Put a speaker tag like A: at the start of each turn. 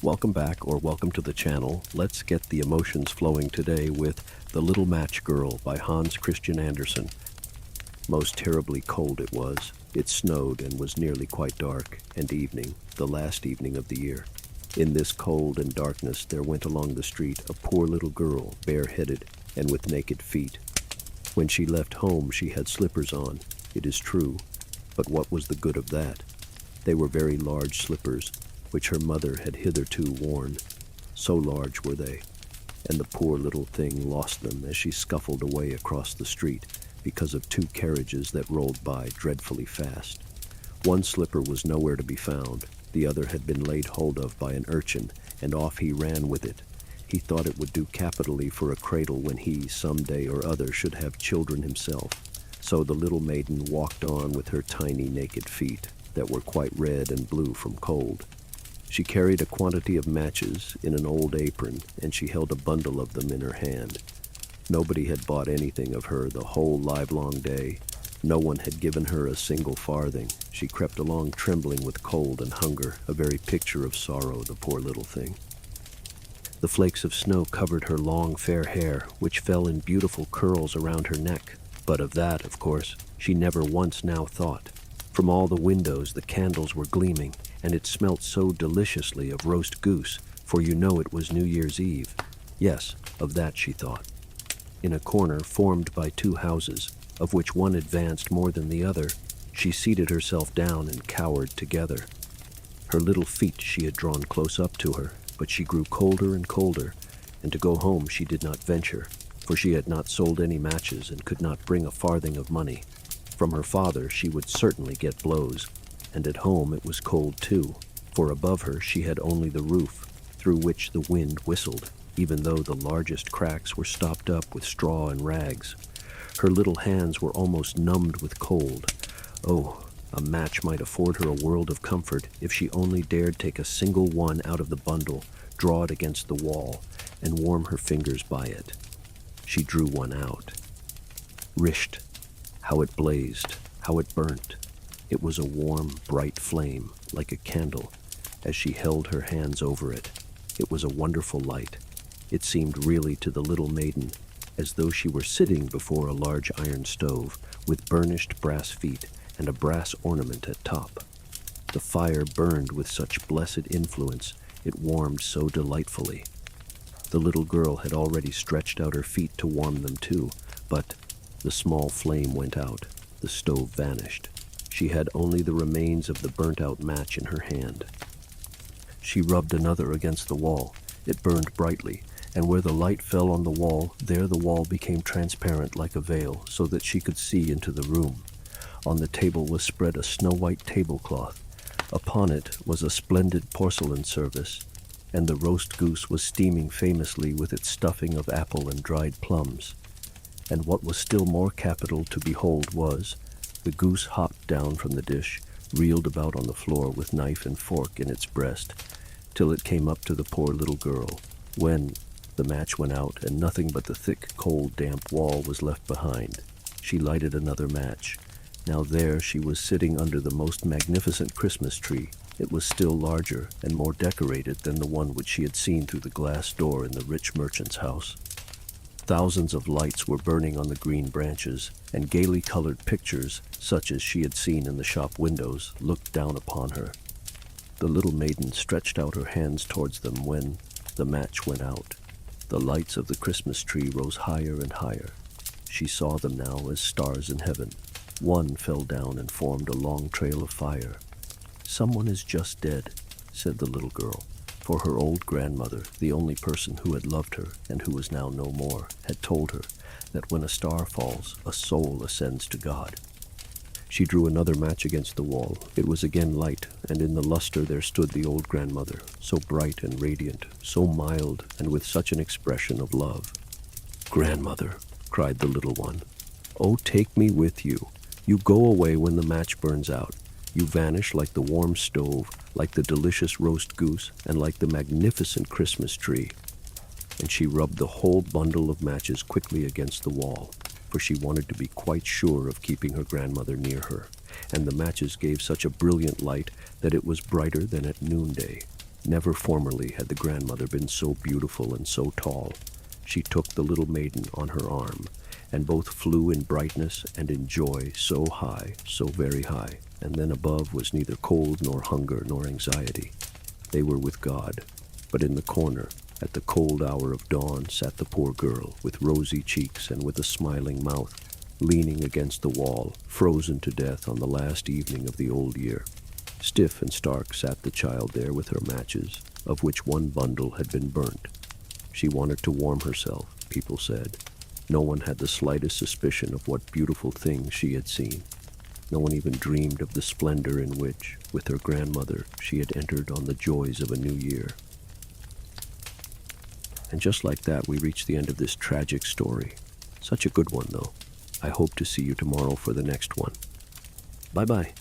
A: Welcome back, or welcome to the channel. Let's get the emotions flowing today with The Little Match Girl by Hans Christian Andersen. Most terribly cold it was. It snowed and was nearly quite dark, and evening, the last evening of the year. In this cold and darkness there went along the street a poor little girl, bareheaded and with naked feet. When she left home she had slippers on, it is true, but what was the good of that? They were very large slippers, which her mother had hitherto worn. So large were they, and the poor little thing lost them as she scuffled away across the street because of two carriages that rolled by dreadfully fast. One slipper was nowhere to be found. The other had been laid hold of by an urchin, and off he ran with it. He thought it would do capitally for a cradle when he, some day or other, should have children himself. So the little maiden walked on with her tiny naked feet, that were quite red and blue from cold. She carried a quantity of matches in an old apron, and she held a bundle of them in her hand. Nobody had bought anything of her the whole livelong day. No one had given her a single farthing. She crept along trembling with cold and hunger, a very picture of sorrow, the poor little thing. The flakes of snow covered her long fair hair, which fell in beautiful curls around her neck. But of that, of course, she never once now thought. From all the windows the candles were gleaming, and it smelt so deliciously of roast goose, for you know it was New Year's Eve. Yes, of that she thought. In a corner formed by two houses, of which one advanced more than the other, she seated herself down and cowered together. Her little feet she had drawn close up to her, but she grew colder and colder, and to go home she did not venture, for she had not sold any matches and could not bring a farthing of money. From her father she would certainly get blows, and at home it was cold too, for above her she had only the roof, through which the wind whistled, even though the largest cracks were stopped up with straw and rags. Her little hands were almost numbed with cold. Oh, a match might afford her a world of comfort if she only dared take a single one out of the bundle, draw it against the wall, and warm her fingers by it. She drew one out. Risht! How it blazed, how it burnt. It was a warm, bright flame, like a candle, as she held her hands over it. It was a wonderful light. It seemed really to the little maiden as though she were sitting before a large iron stove, with burnished brass feet and a brass ornament at top. The fire burned with such blessed influence, it warmed so delightfully. The little girl had already stretched out her feet to warm them too, but the small flame went out, the stove vanished. She had only the remains of the burnt-out match in her hand. She rubbed another against the wall. It burned brightly, and where the light fell on the wall, there the wall became transparent like a veil, so that she could see into the room. On the table was spread a snow-white tablecloth. Upon it was a splendid porcelain service, and the roast goose was steaming famously with its stuffing of apple and dried plums. And what was still more capital to behold was, the goose hopped down from the dish, reeled about on the floor with knife and fork in its breast, till it came up to the poor little girl, when the match went out and nothing but the thick, cold, damp wall was left behind. She lighted another match. Now there she was sitting under the most magnificent Christmas tree. It was still larger and more decorated than the one which she had seen through the glass door in the rich merchant's house. Thousands of lights were burning on the green branches, and gaily colored pictures, such as she had seen in the shop windows, looked down upon her. The little maiden stretched out her hands towards them when the match went out. The lights of the Christmas tree rose higher and higher. She saw them now as stars in heaven. One fell down and formed a long trail of fire. "Someone is just dead," said the little girl, for her old grandmother, the only person who had loved her and who was now no more, had told her that when a star falls, a soul ascends to God. She drew another match against the wall. It was again light, and in the luster there stood the old grandmother, so bright and radiant, so mild, and with such an expression of love. "Grandmother," cried the little one, "oh, take me with you. You go away when the match burns out. You vanish like the warm stove, like the delicious roast goose, and like the magnificent Christmas tree." And she rubbed the whole bundle of matches quickly against the wall, for she wanted to be quite sure of keeping her grandmother near her, and the matches gave such a brilliant light that it was brighter than at noonday. Never formerly had the grandmother been so beautiful and so tall. She took the little maiden on her arm, and both flew in brightness and in joy so high, so very high, and then above was neither cold nor hunger nor anxiety. They were with God. But in the corner, at the cold hour of dawn, sat the poor girl, with rosy cheeks and with a smiling mouth, leaning against the wall, frozen to death on the last evening of the old year. Stiff and stark sat the child there with her matches, of which one bundle had been burnt. She wanted to warm herself, people said. No one had the slightest suspicion of what beautiful things she had seen. No one even dreamed of the splendor in which, with her grandmother, she had entered on the joys of a new year. And just like that, we reach the end of this tragic story. Such a good one, though. I hope to see you tomorrow for the next one. Bye-bye.